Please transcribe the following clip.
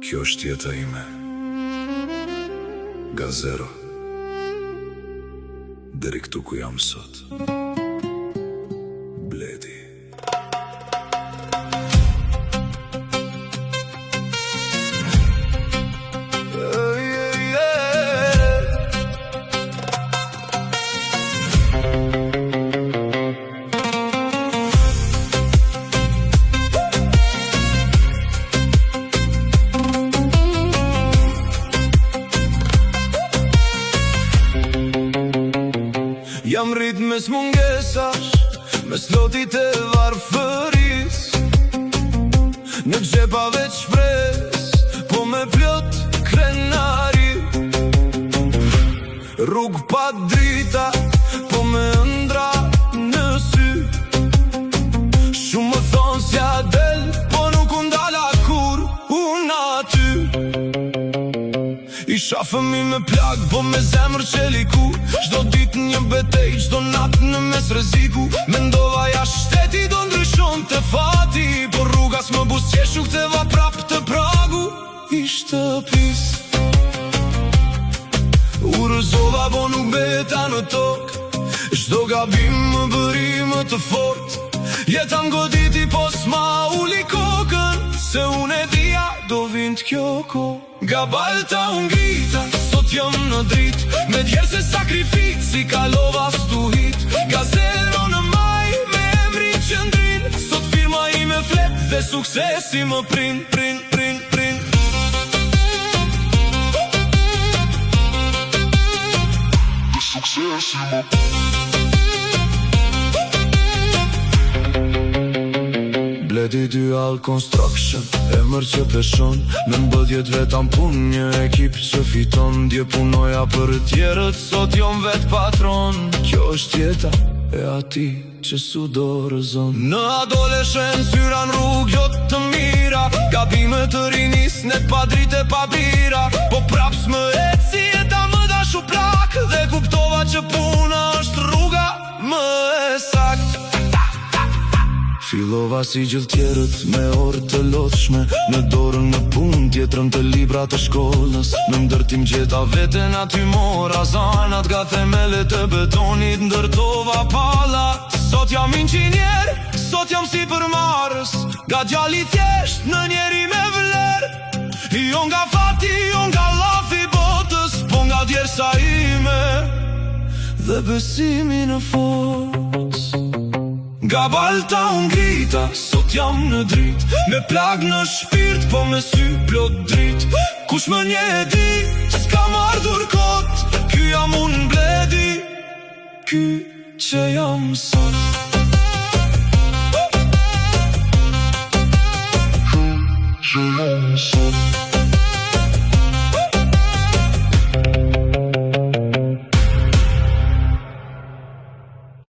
Kjo është jeta ime. Gazero. Deri këtu ku jam sot. Bledi. Jam rrit mes mungesash, mes lotit e varfëris. Në gjepa veç shpres, po me plot krenari. Rrug pa drita, po me ëndra në sy. Shumë më thonë s'ja del, po nuk undala kur unë aty. Isha fëmi me plak, po me zemër që liku. Çdo ditë një betej, çdo natë në mes rreziku. Mendova jashtë shteti do ndryshon të fati, por rruga s'më buzëqeshu, ktheva prap të pragu i shtëpis. U rëzova, po nuk beta në tokë. Çdo gabim më bëri më të fort. Jeta m'goditi, po s'ma uli kokën, se unë e dija do vind kjo kohë. Nga balta unë grita, sot jam në drit. Me djerë se sakrifici, kalova stuhit. Gazero në maj, me emri qëndrin. Sot firma i me flet, dhe suksesi më prin. Dhe suksesi më Bledi Dual Construction, emër që peshon. Në mbëdhjet vetan pun, një ekip që fiton. Dje punoja për tjerët, sot jom vet patron. Kjo është jeta e ati që su dorëzon. Në adoleshencë syra në rrugë jo të mira. Gabimet të rinis, net pa dritë e pa bira. Po praps më eci jeta më dashu plak. Dhe kuptova që puna është rruga më e sakt. Filova si gjithë tjerët me orë të lodhshme. Në dorën në punë, tjetrën të libra të shkollës. Në ndërtim gjeta veten aty mora zanat. Ga themelet e betonit ndërtova pallat. Sot jam inxhinier, sot jam si përmarrës. Ga djali thjesht në njeri me vler. Jo nga fati, jo nga llafi botës, po nga djersa ime dhe besimi në forcë. Nga balta unë grita, sot jam në drit. Me plag në shpirt, po me sy plot drit. Kush më nje e di, s'ka ardhur kot. Ky jam unë Bledi, ky që jam sot.